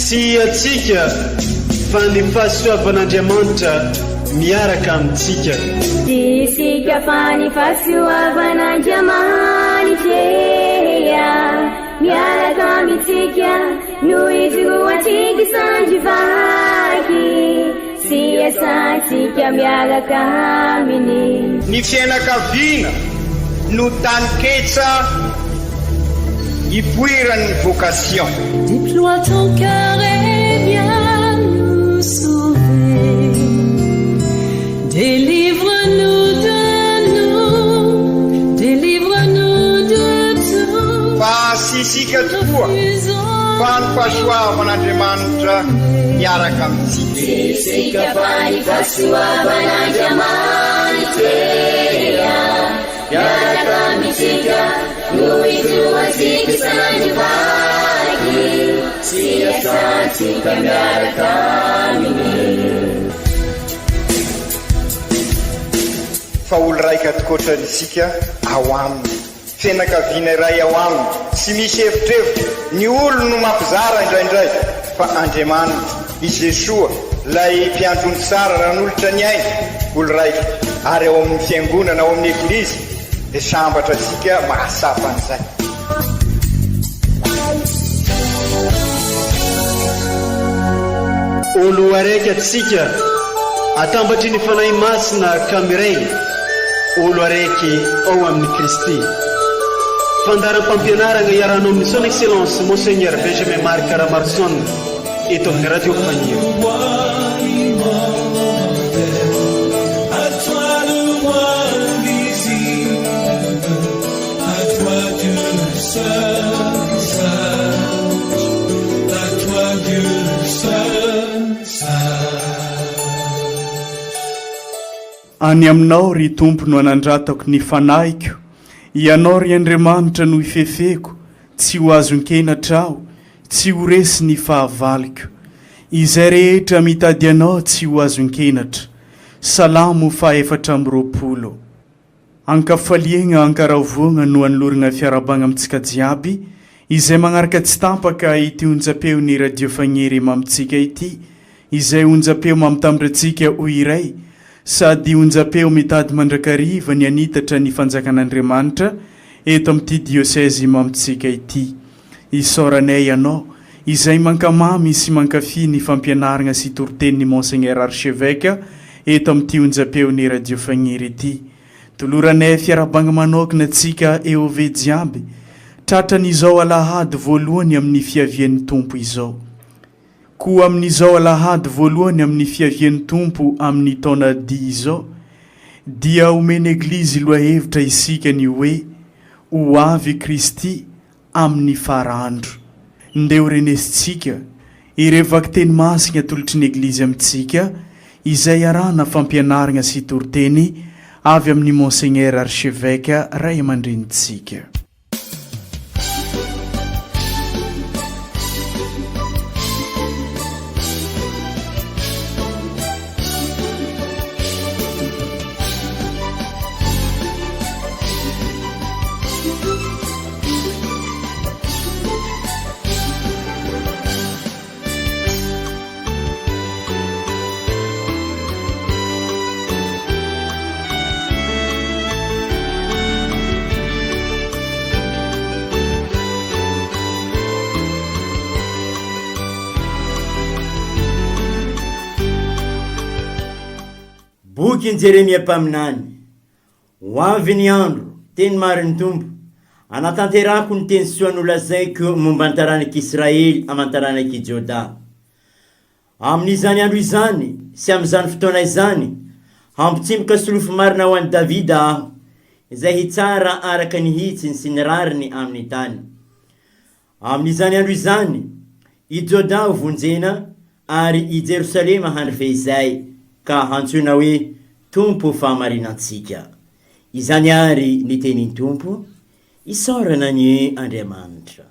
tsy atsika fa ny fahasoavan'Andriamanitra miaraka amintsika. Isika fa ny fahasoavan'Andriamanitra miaraka amintsika noho izoatsika sandrivaky sy asantsika miaraka aminy. Ny fianakaviana no taniketsa ipoiran'ny vocation. Déploie ton cœur et viens nous sauver. Délivre-nous de tout. Fa sisika tokoa fa ny fahasoavan'Andriamanitra miaraka amintsika. Sisika fa ny fahasoavan'Andriamanitra miaraka amintsika noho izoatsika sandrivaky sy asantsika miaraka aminy. Fa olo raika atokotran'isika ao aminy, fianakaviana iray ao aminy, tsy misy hevitrevitra. Ny olo no mampizara indraindray, fa Andriamanitra i Jesoa lay mpiandrony tsara ran'olotra ny aina, olo raika. Ary ao amin'ny fiangonana, ao amin'ny eglizy dia sambatra atsika mahasapa an'izay. Olo araiky atsika atambatry ny fanahy masina ka miray, olo araiky ao amin'ny Kristy. Fandaram-pampianarana iarahana amin'ny son excellence Monseigneur Benjamin Marc Caramarson eto amin'ny radio Fagniry. Any aminao ry tompo no anandratako ny fanahiko, ianao ry Andriamanitra no ifefeko, tsy ho azon-kenatra aho, tsy ho resy ny fahavaliko. Izay rehetra mitady anao tsy ho azon-kenatra. Salamo faefatra amby roapolo. Ankafaliagna ankaravoagna no anolorana fiarabagna amintsika jiaby, izay manaraka tsy tampaka ity onjapeo ny radio Fagniry mamitsika ity, izay onjapeo mamitambrantsika ho iray, sady onjapeo mitady mandrakariva ny anitatra ny fanjakan'Andriamanitra eto amin'ity diosèse mamitsika ity. Isaoranay ianao izay mankamamy sy mankafy ny fampianarana sy toritenin'ny Monseigneur Archevêque eto amin'ity onjapeo ny radio Fagniry ity. Toloranay fiarabagna manokana atsika eo ve jiaby, tratran'izao alahady voalohany amin'ny fiavian'ny tompo izao. Koa amin'izao alahady voalohany amin'ny fiavian'ny tompo amin'ny taona 10 izao, dia omeny eglizy loahevitra isika ny hoe ho avy Kristy amin'ny farandro. Ndeo renesitsika irevaky teny masina atolotry ny eglizy amintsika, izay arahana fampianarana sy toriteny avy amin'ny Monseigneur Archevêque ray aman-drenitsika. Boky Jeremia mpaminany. Ho avy ny andro, teny mariny tompo, anatanterako ny teny soa nolazaiko momba ny taranak'Israely aman-taranak'i Joda. Amin'izany andro izany, sy amin'izany fotoana izany, hampitsimboka solofo marina ho an'i Davida aho, izay hitsara araka ny hitsiny sy ny rariny amin'ny tany. Amin'izany andro izany, i Joda ho vonjena, ary i Jerusalema handry fehizay, ka hantsoina hoe tompo fahamarinantsika. Izany ary ny tenin'ny tompo, isaorana ny Andriamanitra.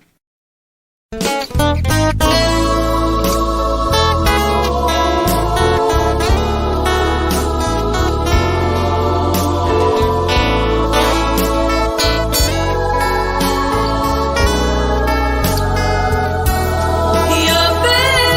Yahweh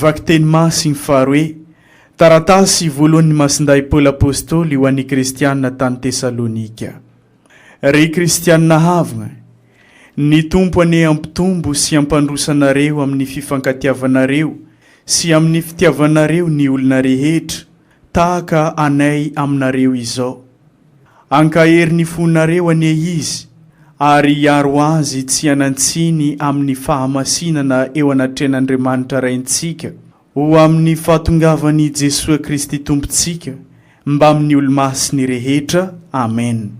Vaky teny masiny faharoe taratasy voalohany masinday Paoly apôstôly ho an'ny kristianina tany Tesalonika. Ry kristianina havagna, ny tompo ane ampitombo sy ampandrosanareo amin'ny fifankatiavanareo sy amin'ny fitiavanareo ny olona rehetra tahaka anay aminareo izao. Ankahery ny fonareo ane izy ary iaro azy tsy anantsiny amin'ny fahamasinana eo anatren'Andriamanitra raintsika ho amin'ny fahatongavany Jesosy Kristy tompontsika mba amin'ny olo-masiny rehetra. Amen.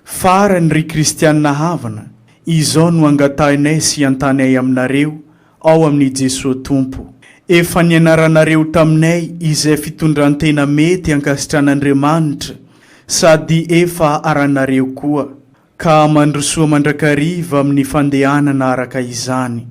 Farany ry kristianina havana, izao no angatahinay sy antanay aminareo ao amin'ny Jesosy tompo. Efa nianaranareo taminay izay fitondrantena mety ankasitran'Andriamanitra sady efa aranareo koa, ka mandrosoa mandrakariva amin'ny fandehanana araka izany.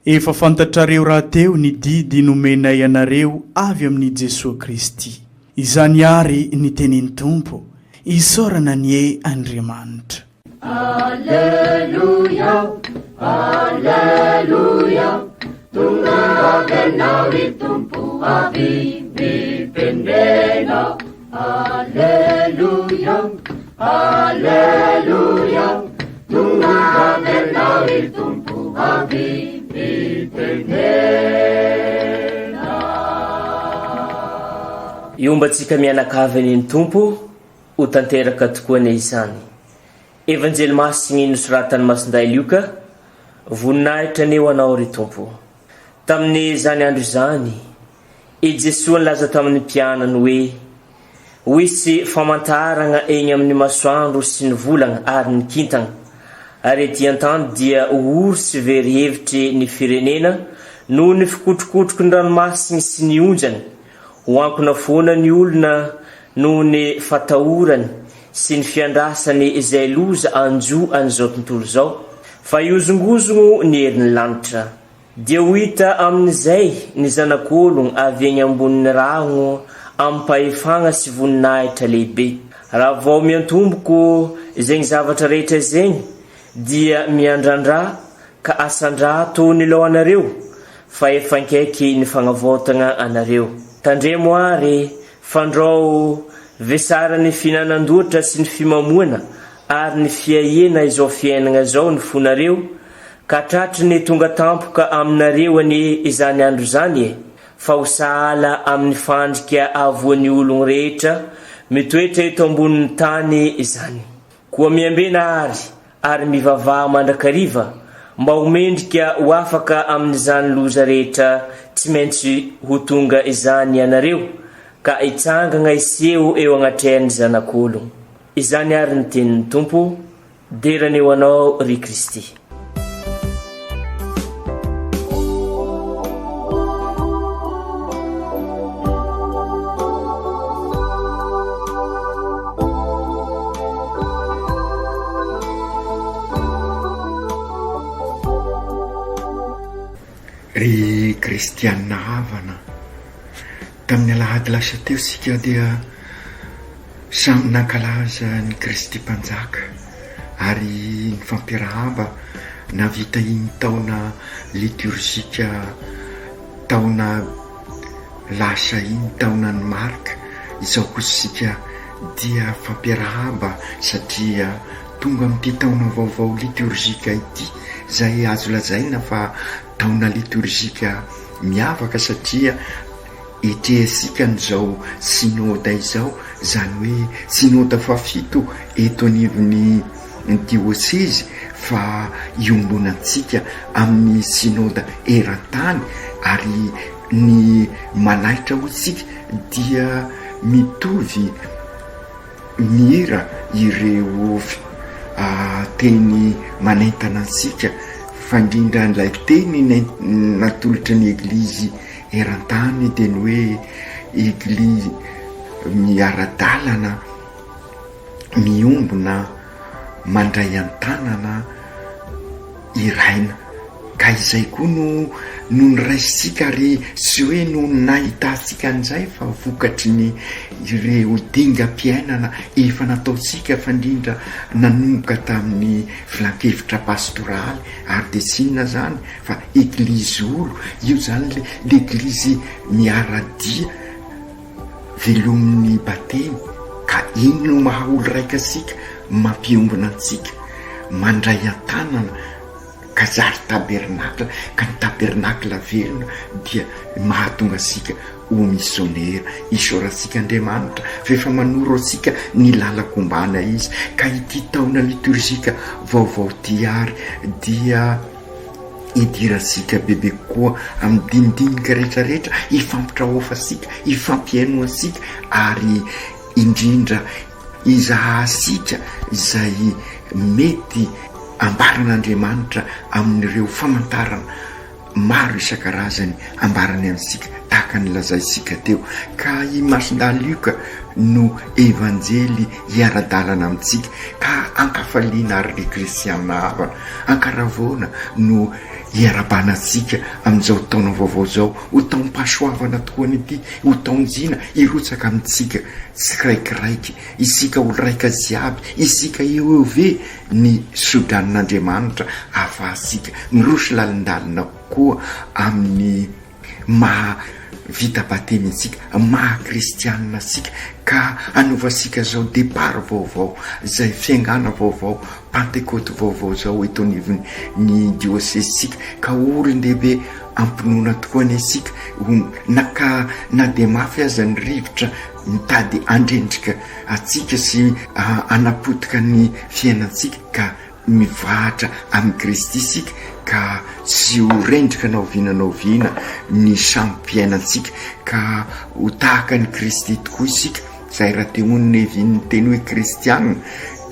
Efa fantatrareo rahateo ny didy nomenay anareo avy amin'ny Jesosy Kristy. Izany ary ny tenin'ny tompo, isaorana nie Andriamanitra. Alleluia, alleluia, tunga benna vitumpu avi vipendena. Alleluia, alleluia, tunga benna vitumpu avi vipendena. Iombatsika mianakavy ny tompo ho tanteraka tokoa ny izany. Evanjely masiny nosoratany masinday Luka, voninahitra ny eo anao ry tompo. Tamin'ny zany andro izany, i Jesosy nilaza tamin'ny mpianany hoe hoisy famantarana eny amin'ny masoandro sy ny volana ary ny kintana, ary ety an-tany dia oro sy very hevitry ny firenena noho ny fikotrokotroky ny ranomasiny sy ny onjany, ho ankona foana ny olona noho ny fatahorany sy ny fiandrasany izay loza anjo an'izao tontolo zao, fa iozongozogno ny herin'ny lanitra. Dia ho hita amin'izay ny zanak'ologno avy eny ambonin'ny rano ampahefagna sy voninahitra lehibe. Raha vao miantomboko zegny zavatra rehetra zegny, dia miandrandra ka asandra tony lohanareo, fa efa ankaiky ny fagnavotagna anareo. Tandremo ary fandrao vesara ny finanandoatra sy ny fimamoana ary ny fiahiana izao fiainana zao ny fonareo, ka tratry ny tonga tampoka aminareo any izany andro zany fa ho sahala amin'ny fandrika avoan'ny ologno rehetra mitoetra eto ambonin'ny tany izany. Koa miambena ary mivavaha mandrakariva mba ho mendrika ho afaka amin'izany loza rehetra tsy maintsy ho tonga izany ianareo, ka itsangana iseo eo agnatrehan'ny zanak'ologno. Izany ary ny tenin'ny tompo, derany eo anao ry Kristy. Ry kristianina havana, tamin'ny alahady lasa teo sika dia samy nankalaza ny Kristy mpanjaka ary ny fampiarahaba navita iny taona liturgika, taona lasa iny taona ny marika. Izao kosa sika dia fampiarahaba satria tonga amin'ity taona vaovao liturgika ity, zay azo lazaina fa taona liturgika miavaka satria etrehasika n'izao sinoda izao, zany hoe sinoda fafito eto anivon'ny diocese, fa iombonantsika amin'ny sinoda eran-tany, ary ny manaitra hotsika dia mitovy mihira ireo teny manentana antsika, fa indrindra n'ilay teny natolotra ny eglizy eran-tany dia ny hoe eglizy miara-dalana, miombona, mandray an-tanana, iraina, ka ka izay koa no ny raisika ary sy hoe no nahitantsika an'izay fa vokatry ny ireo dingam-piainana efa nataotsika fandrindra nanomboka tamin'ny filan-kevitra pastoraly ary de sinona zany fa eglizy olo io zany l'eglizy miaradia velomin'ny batemy ka iny no maha olo raika asika mampiombona antsika mandray an-tanana ka zary tabernakla ka ny tabernakla velona dia mahatonga asika ho missionnaire isorantsika Andriamanitra fefa manoro antsika ny lalakombana izy ka ity taona liturgika vaovao tiary dia idirantsika bebe koa amin'ny dinidinika rehetrarehetra ifampitrahofantsika ifampiaino antsika ary indrindra izahasika izay mety ambaran'Andriamanitra amin'ireo famantarana maro isan-karazany ambarany amintsika tahaka ny lazaisika teo ka i Masinda Luka no evanjely hiara-dalana amintsika ka ankafaliana ary le kristiana havana ankaravona no hiara-banantsika amin'izao taona vaovao zao ho taom-pahasoavana tokoa nyity ho taonjina irotsaka amintsika tsiraikiraiky isika olo raika ziaby isika eo ve ny sodran'Andriamanitra ahafahasika mirosy lalindalina koa amin'ny maha vita batemy antsika maha kristianina asika ka anovasika zao départ vaovao zay fiangana vaovao pentecote vaovao zao eto anivony ny diocesesika ka olon-dehibe ampinoana tokoa ny asika naka na de mafy aza ny rivotra mitady andrendrika atsika sy anapotika ny fiainantsika ka mivahatra amin'ny Kristy isika ka sy ho rendrika naovinanao vina ny sampiainantsika ka ho tahaka ny Kristy tokoa isika zay raha te honiny vin'ny teny hoe kristianina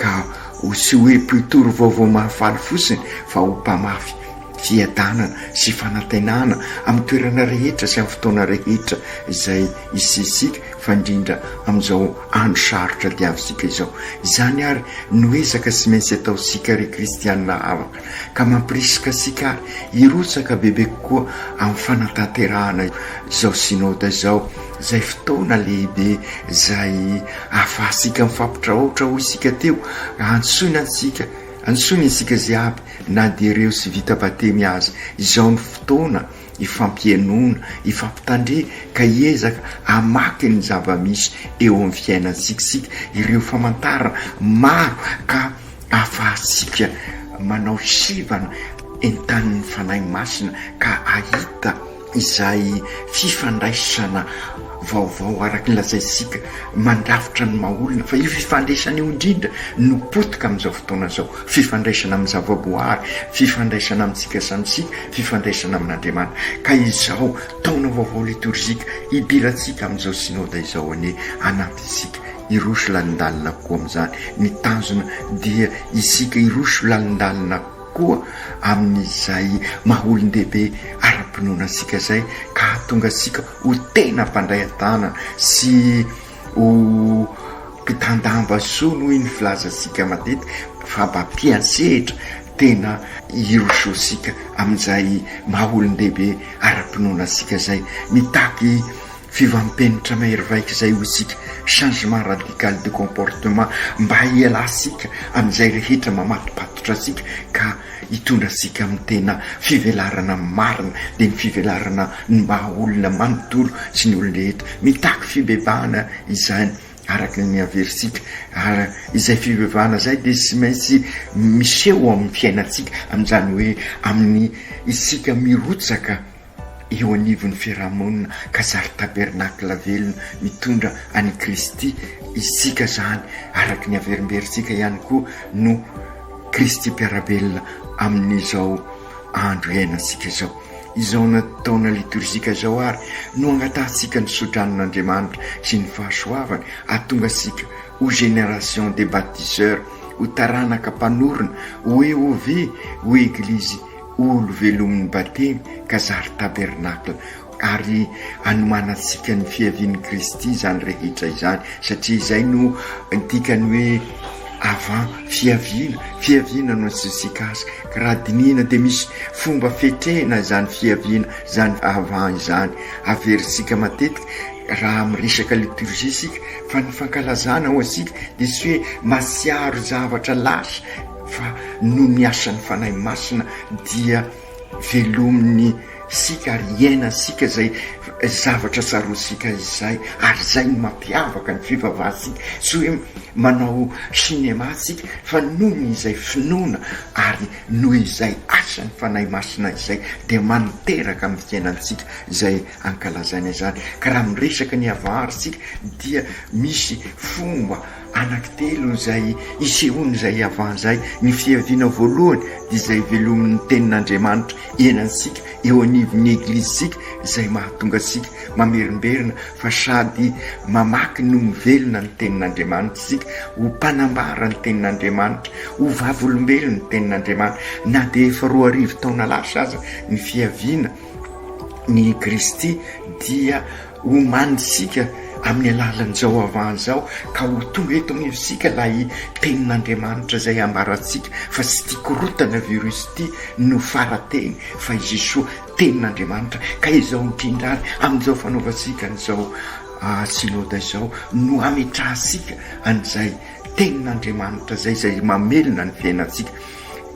ka ho sy hoe mpitoro vaovao mahafaly fosiny fa ho mpamafy fiadanana sy fanantenana amin'ny toerana rehetra sy amin'ny fotoana rehetra izay isisika fandrindra amin'izao andro sarotra diavisika izao izany ary noezaka sy maintsy ataosika re kristianina havaka ka mampirisika sika ary irotsaka bebe koa amin'ny fanatanterahana zao synode zao zay fotoana lehibe zay ahafahasika mifampitraotra ho isika teo antsony isika ziaby na de ireo sy vita batemy azy izao ny fotoana ifampienona ifampitandre ka iezaka amaky ny zava-misy eo amin'ny fiainansikasika ireo famantarana maro ka ahafahasika manao sivana entan'ny fanahy masina ka ahita izay fifandraisana vaovao araky lazaisika mandrafitra ny maolona fa io fifandraisana io indrindra no potika amin'izao fotoana zao fifandraisana amin'ny zavaboary fifandraisana amintsika samysika fifandraisana amin'Andriamanitra ka izao taona vaovao liturgika idiratsika amin'izao synode izao ane anampy isika irosy lalindalina koa amin'izany ny tanjona dia isika irosy lalindalina koa amin'izay mahaolon-dehibe ara-pinoana asika zay ka tonga asika ho tena mpandray an-tanana sy ho mpitandamba soa noho iny filaza asika matetika fa mba mpiansehitra tena irososika amin'izay mahaolon-dehibe ara-pinoana asika zay mitaky fivampenitra mahery vaika zay ho isika changement radical de comportement mba hialasika amin'izay rehetra mamatopatotra asika ka hitondra asika amin'ny tena fivelarana marina de ny fivelarana ny maha olona manontolo sy ny olon-drehetra mitaky fibebahana izany araky ny aversika izay fibebahana zay de sy maintsy miseho amin'ny fiainatsika amin'izany hoe amin'ny isika mirotsaka eo anivon'ny fiarahamonina ka zary tabernakla velona mitondra any Kristy isika zany araky ny averimberitsika ihany koa no Kristy mpiarabelona amin'izao andro iainantsika zao izao nataona liturgika zao ary no angatahtsika ny sodran'Andriamanitra sy ny fahasoavany atonga asika ho génération des baptiseurs ho taranaka mpanorona hoe ove ho eglizy olo velomin'ny batemy ka zary tabernakla ary anomanantsika ny fiavian'ny Kristy zany rehetra izany satria izay no dikany hoe avant fiaviana no asisika azy ka raha dinina dia misy fomba fetrena zany fiaviana zany avant izany averisika matetika raha miresaka liturgie sika fa ny fankalazana ho asika dia sy hoe masiaro zavatra lasa fa no ny asan'ny fanahy masina dia velominy sika ary iaina sika zay zavatra tsarosika izay ary zay ny mampiavaka ny fivavahasika sy hoe manao sinema sika fa noho izay finoana ary noho izay asan'ny fanahy masina izay dia maniteraka amin'ny fiainansika zay ankalazana izany ka raha miresaka ny avahary sika dia misy fomba anankitelo zay isehoany zay avan'zay ny fiaviana voalohany dia zay velomin'ny tenin'Andriamanitra iainansika eo anivon'ny eglizysika zay mahatonga sika mamerimberina fa sady mamaky no mivelona ny tenin'Andriamanitra sika ho mpanambara ny tenin'Andriamanitra ho vavolombelona ny tenin'Andriamanitra na dia efa 2 taona lasa aza ny fiaviana ny Kristy dia homanisika amin'ny alalan'izao avan'izao ka ho tonga eto anivosika lay tenin'Andriamanitra zay ambaratsika fa sy tia korotana virus ty no farateny fa izy soa tenin'Andriamanitra ka izao mipindrary amin'izao fanaovasika n'izao synode izao no ametrahasika an'izay tenin'Andriamanitra zay mamelona ny fiainatsika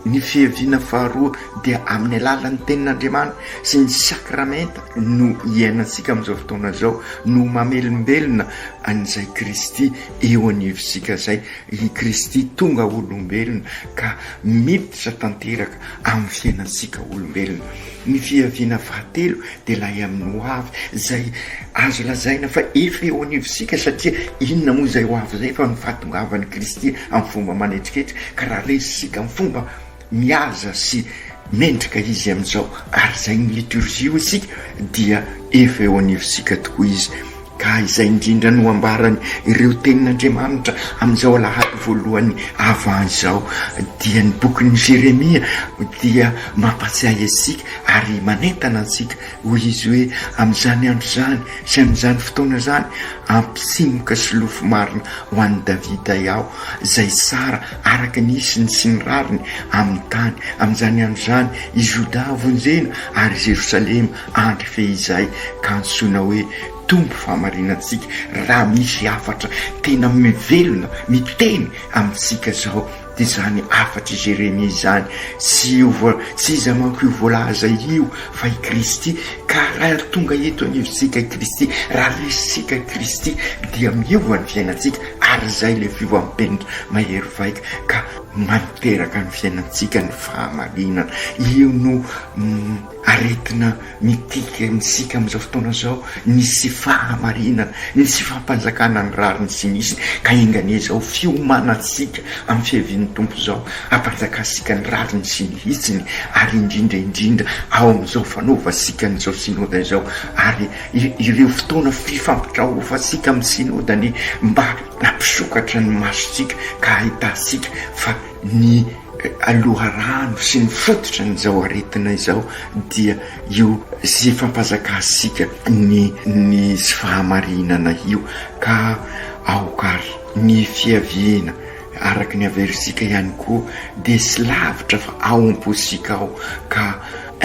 ny fiaviana faharoa dia amin'ny alalan'ny tenin'Andriamanitra sy ny sakramenta no iainansika amin'izao fotoana zao no mamelombelona an'izay Kristy eo anivosika zay i Kristy tonga olombelona ka miditra tanteraka amin'ny fiainansika olombelona ny fiaviana fahatelo dia lay amin'ny hoavy zay azo lazaina fa efa eo anivosika satria inona moa zay hoavy zay fa ny fahatongavan'ny Kristy amin'ny fomba manetriketra ka raha resisika amin'ny fomba miaza sy mendrika izy amin'izao ary zay ny liturgie io isika dia efa eo anivosika tokoa izy ka izay indrindra no ambarany ireo tenin'Andriamanitra amin'izao alahady voalohany avant izao dia ny bokin'ny Jeremia dia mampatsiahy asika ary manentana ansika hoy izy hoe amin'izany andro zany sy amin'izany fotoana zany ampisimoka sy lofo marina ho an'i Davida iaho zay tsara araka ny isiny sy ny rariny amin'ny tany amin'izany andro zany i Joda vonjena ary Jerosalema andry fehizay ka antsoina hoe tombo fahamarinantsika raha misy afatra tena mivelona miteny amintsika zao dia zany afatra Jeremia zany sy iza manko io voalaza io fa i Kristy ka raha tonga eto anivosika i Kristy raha resisika i Kristy dia miova ny fiainatsika ary zay le fivoampenitra mahery vaika ka maniteraka ny fiainatsika ny fahamarinana io no aretina mitika misika amin'izao fotoana zao nisy fahamarinana nisy fampanjakana ny rariny sy nisy ka engane zao fiomanantsika amin'ny fiavian'ny tompo zao ampanjakasika ny rariny sy ny hitsiny ary indrindra ao amin'izao fanaovasika n'izao synodany zao ary ireo fotoana fifampitrahovasika amin'ny synodany mba nampisokatra ny masosika ka ahitasika fa ny aloha rano sy ny fototra n'izao aretina izao dia io sy fampazakasika ny fahamarinana io ka aokary ny fiaviana araka ny averisika ihany koa dia sy lavitra fa ao am-posika ao ka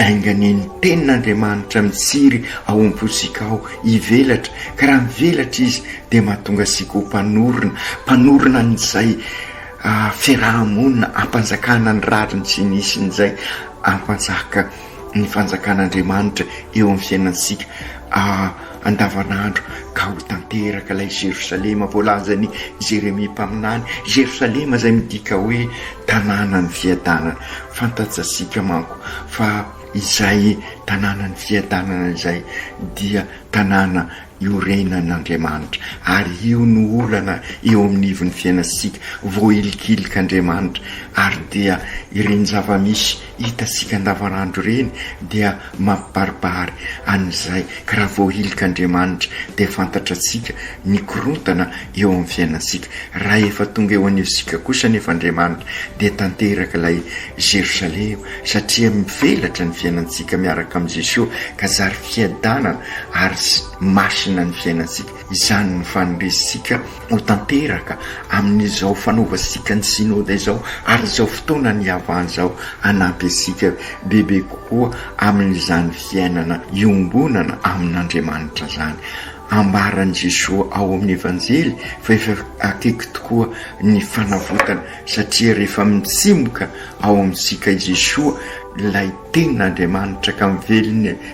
aingany ny tenin'Andriamanitra mitsiry ao am-posika ao ivelatra ka raha mivelatra izy dia mahatonga sika ho mpanorona n'izay fiarahamonina ampanjakana ny rariny sy nisiny zay ampanjaka ny fanjakan'Andriamanitra eo amin'ny fiainansika andavanandro ka ho tanteraka ilay Jerosalema voalazany Jeremia mpaminany Jerosalema zay midika hoe tanàna ny fiadanana fantatsasika manko fa izay tanàna ny fiadanana izay dia tanàna iorenan'Andriamanitra ary io no olana eo amin'ny ivon'ny fiainasika voahilikilikaandriamanitra ary dia ireny zava-misy hitasika andavanandro reny dia mampibaribary an'izay ka raha voahilik'Andriamanitra dia fantatra atsika mikorontana eo amin'ny fiainasika raha efa tonga eo anivosika kosa nefa Andriamanitra dia tanteraka ilay Jerosalema satria mivelatra ny fiainansika miaraka amin'i Jesosy ka zary fiadanana ary masina ny fiainatsika. Izany ny fanoresitsika ho tanteraka amin'izao fanaovasika ny synode izao, ary izao fotoana ny havan'izao anampy asika bebe kokoa amin'izany fiainana iombonana amin'Andriamanitra zany. Ambaran'i Jesosy ao amin'ny evanjely fa efa akaiky tokoa ny fanavotana, satria rehefa mitsimoka ao amintsika i Jesosy ilay tenin'Andriamanitra ka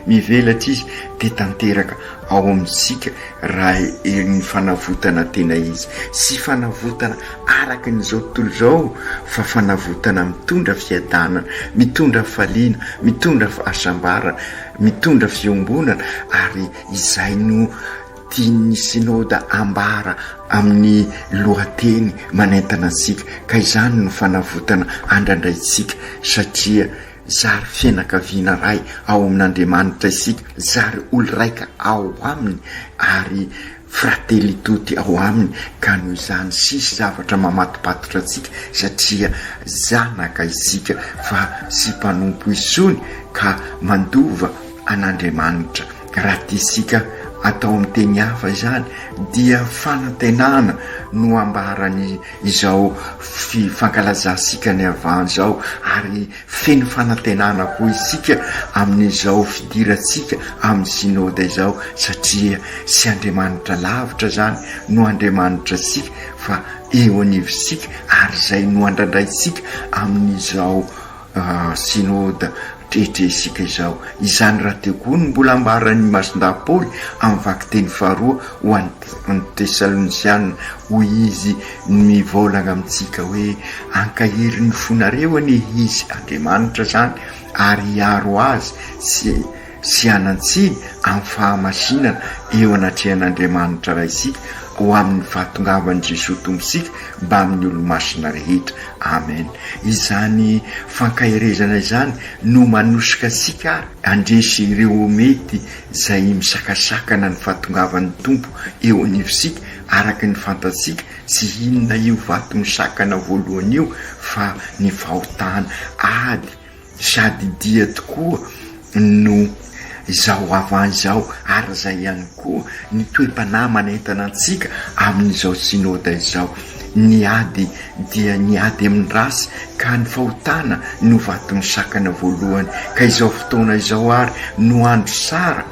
mivelatra izy dia tanteraka ao amintsika raha ny fanavotana tena izy, sy fanavotana araka n'izao tontolo izao, fa fanavotana mitondra fiadanana, mitondra faliana, mitondra fahasambarana, mitondra fiombonana, ary izay no tian'ny synoda ambara amin'ny lohateny manentana antsika. Ka izany no fanavotana andrandraitsika, satria zary fianakaviana ray ao amin'Andriamanitra isika, zary olo raika ao aminy, ary fratelli tutti ao aminy. Ka noho izany sisy zavatra mamatopatotra antsika, satria zanaka isika fa sy mpanompo isony ka mandova an'Andriamanitra. Raha tisika atao amin'ny teny hafa izany dia fanantenana no ambarany izao fankalazasika ny avany izao, ary feno fanantenana koa isika amin'izao fidiratsika amin'ny synode izao, satria sy Andriamanitra lavitra zany no Andriamanitra sika, fa eo anivosika, ary zay no andrandraitsika amin'izao synode tretresika izao. Izany raha teo koa no mbola ambarany Masonda Paoly amin'ny vaky teny faharoa ho an'ny Tesalonisianina, hoy izy mivolagna amintsika hoe ankahiry ny fonareo anie izy Andriamanitra zany, ary hiaro azy sy anantsiny amin'ny fahamasinana eo anatrehan'Andriamanitra raha isika ho amin'ny fahatongavan'i Jesosy tombosika mba amin'ny olo-masina rehetra. Amen. Izany fankahirezana izany no manosika sika ary andresy ireo mety izay misakasakana ny fahatongavan'ny tompo eo anivosika, araka ny fantatsika sy inona io vato misakana voalohany io, fa ny fahotana ady sady dia tokoa no izao avany izao, ary zay ihany koa ny toe-panahy manentana antsika amin'izao synoda izao. Ny ady dia ny ady amin'ny rasy, ka ny fahotana no vato misakana voalohany. Ka izao fotoana izao ary no andro sara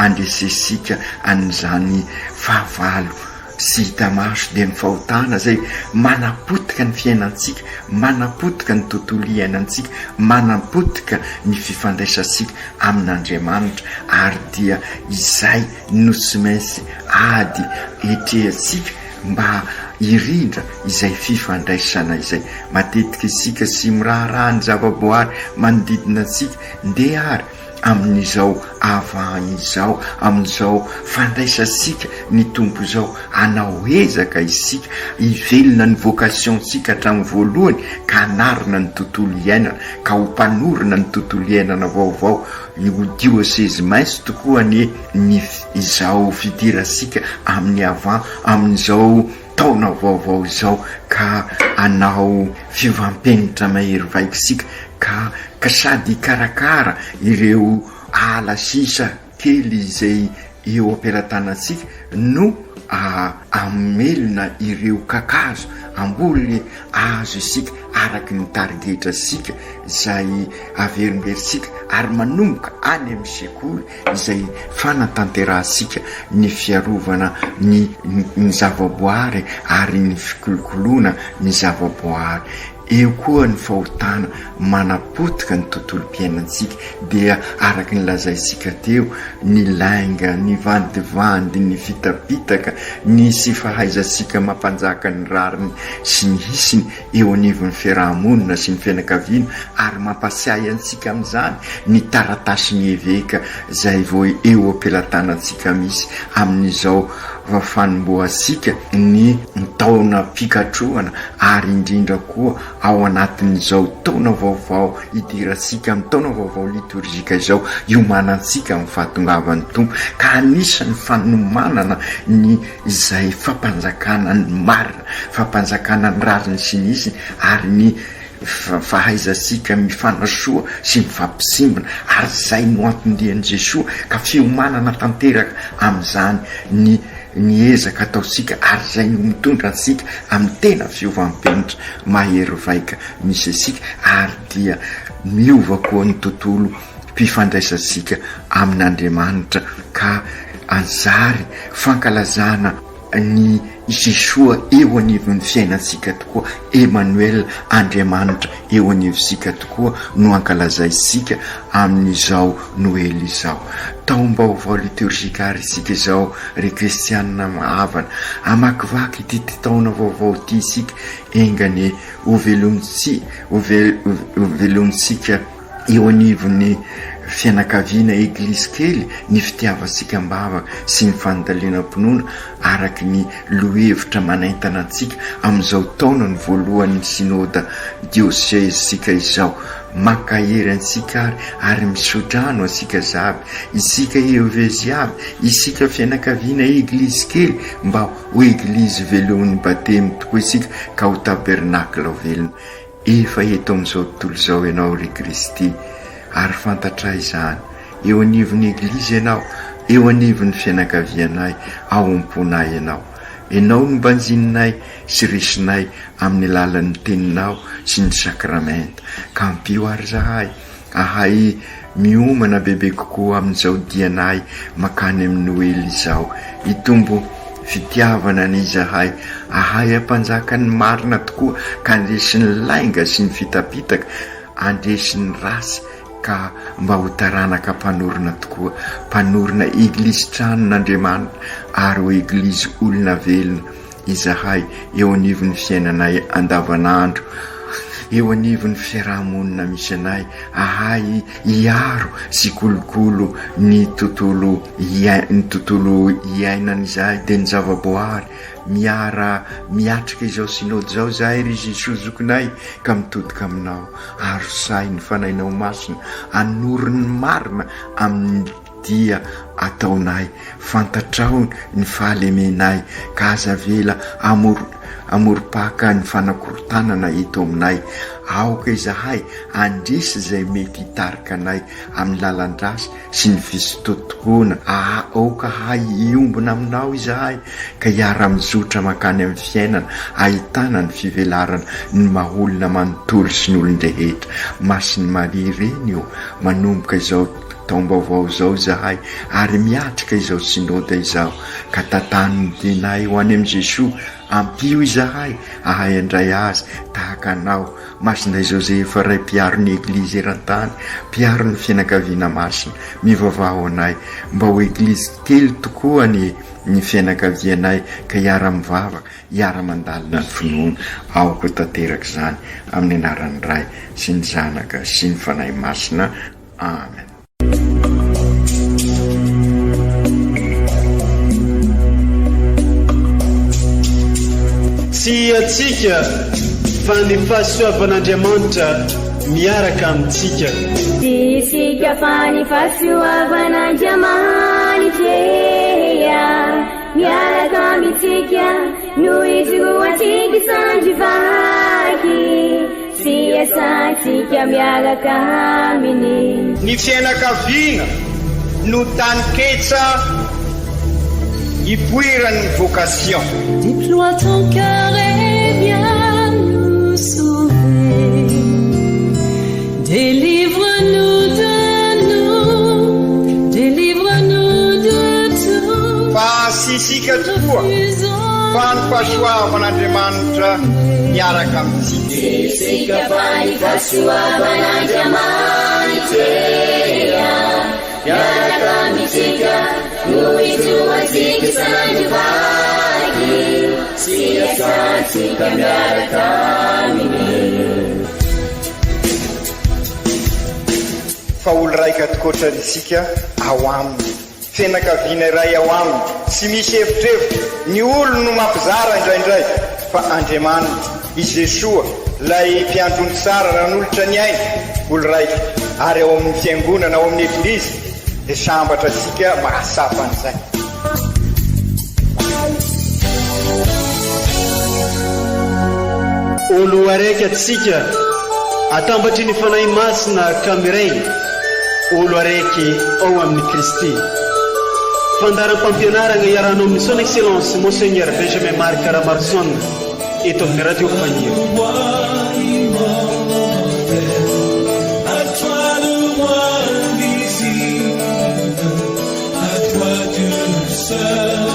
andresesika an'izany fahavalo sy hita maso, dia ny fahotana zay manapotika ny fiainantsika, manapotika ny tontolo iainantsika, manapotika ny fifandraisantsika amin'Andriamanitra, ary dia izay no tsy maintsy ady etrehantsika mba irindra izay fifandraisana izay. Matetika isika sy miraharaha ny zavaboary manodidina antsika, ndeha ary amin'izao avany izao, amin'izao fandraisantsika ny tompo izao, anao ezaka isika hivelona ny vocationtsika hatramin'ny voalohany, ka hanarina ny tontolo iainana, ka ho mpanorina ny tontolo iainana vaovao. Io diocese maintso tokoa ny izao fidiratsika amin'ny avant, amin'izao taona vaovao izao, ka anao fivampenitra mahery vaikisika, ka sady karakara ireo ala sisa kely izay eo ampelantanantsika, no amelona ireo kakazo amboly azo isika araky ny tarigetrasika izay averimberitsika, ary manomboka any amin'ny sekoly izay fanatanterahasika ny fiarovana ny zavaboary ary ny fikolokoloana ny zavaboary. Eo koa ny fahotana manapotika ny tontolo mpiainantsika, dia araky ny lazaitsika teo, ny lainga, ny vandivandy, ny fitapitaka, ny sy fahaizantsika mampanjaka ny rariny sy ny hisiny eo anivon'ny fiarahamonina sy ny fianakaviana, ary mampasiahy antsika amin'izany ny taratasy mieveka zay vao eo ampelantanantsika misy amin'izao fanomboasika ny taona pikatroana, ary indrindra koa ao anatin'izao taona vaovao idiratsika amin'ny taona vaovao liturgika izao, iomanantsika amin'ny fahatongavan'ny tompo, ka anisan'ny fanomanana ny izay fampanjakana ny marina, fampanjakana ny rariny sy nisiny, ary ny fahaizasika mifanasoa sy mifampisimbona ary zay no antondrian'i Jesoa ka fiomanana tanteraka amin'izany ny ezaka ataosika ary zay no mitondra antsika amin'ny tena fiovanim-penitra mahery vaika misy asika ary dia miova koa ny tontolo mpifandraisasika amin'Andriamanitra ka anjary fankalazana ny Jesoa eo anivon'ny fiainantsika tokoa, Emmanuel Andriamanitra eo anivonsika tokoa no ankalazaisika amin'izao Noely izao. Taom-baovao liturgika ary isika izao ry kristianina mahavana amakivaky ity taona vaovao ity isika engany ovelomitsika eo anivon'ny fianakaviana eglizy kely ny fitiavansika mbavaka sy ny fandalenam-pinoana araky ny lohevitra manaintana antsika amin'izao taona ny voalohan'ny synôda diosezesika izao. Makahery antsika ary misodrano antsika zaby, isika eovezy aby, isika fianakaviana eglizy kely mba ho eglizy velomin'ny batemy tokoa isika ka ho tabernakla velona. Efa eto amin'izao tontolo izao ianao ry Kristy ary fantatra izany eo anivon'ny eglizy ianao, eo anivon'ny fianakavianay, ao am-ponay ianao no mbanjininay sy risinay amin'ny alalan'ny teninao sy ny sakramenta ka ampio ary zahay ahay miomana bebe kokoa amin'izao dianay makany amin'ny Noely izao, hitombo fitiavana ny zahay ahay ampanjaka ny marina tokoa ka andresin'ny lainga sy ny fitapitaka, andresin'ny rasy ka mba ho taranaka mpanorona tokoa, mpanorona eglizy tranon'Andriamanitra ary ho eglizy olona velona izahay eo anivon'ny fiainanay andavanandro, eo anivon'ny fiarahamonina misy anay ahay hiaro sy kolokolo ny tontolo iainan'izahay dia ny zavaboary miatrika izao synody izao zahay ry Jesoa zokinay ka mitodika aminao ary say ny fanainao masina anorin'ny marina amin'ny dia ataonay, fantatrao ny fahalemenay ka azavela amoropaka ny fanakorotanana eto aminay. Aoka izahay andrisy izay mety hitarika anay amin'ny lalan-drasy sy ny fisototokoana. Aoka hay iombona aminao izahay ka hiara-mizotra makany amin'ny fiainana, ahitana ny fivelarana ny maholona manontolo sy ny olon-drehetra. Masin'ny Maria ireny io manomboka izao taom-baovao izao izahay ary miatrika izao synôda izao ka tantan'ny dinay ho any amin'i Jesoa. Ampio izahay ahay andray azy tahaka anao, Masinday Josefa ray mpiaro ny eglizy eran-tany, mpiaro ny fianakaviana masina, mivavaho anay mba ho eglizy kely tokoa ny fianakavianay ka hiara-mivavaka, hiara-mandalina ny finoana. Aoko tanteraka izany amin'ny anaran'ny Ray sy ny Zanaka sy ny Fanahy Masina. Amen. Tsy atsika fa ny fahasoavan'Andriamanitra miaraka amintsika. Tsy isika fa ny fahasoavan'Andriamanitra miaraka amintsika no izoatsika sandrivaky, sy asantsika miaraka aminy. Ny fianakaviana no taniketsa ipoiran'ny vocation. Déploie ton cœur et viens nous sauver. Délivre-nous de nous, délivre-nous de tout. Fa sisika tokoa fa ny fahasoavan'Andriamanitra miaraka amintsika. Sisika fa ny fahasoavan'Andriamanitra miaraka amintsika no izoatsika sandrivaky, sy asantsika miaraka aminy. Fa olo raika tokoatranisika ao aminy, fianakaviana iray ao aminy, tsy misy hevitrevitra. Ny olo no mampizara indraindray fa Andriamanitra i Jesoa lay mpiandrony tsara nanolotra ny aina olo raika ary ao amin'ny fiangonana, ao amin'ny eglizy dia sambatra sika mahasapa an'izay. Olo araiky atsika atambatry ny fanahy masina kamiray olo araiky ao amin'ny Kristy. Fandaram-pampianarana iaranao amin'ny son excellence Monseigneur Benjamin Marc Caramarson eto amin'ny radio Faniro. À toi Dieu seul.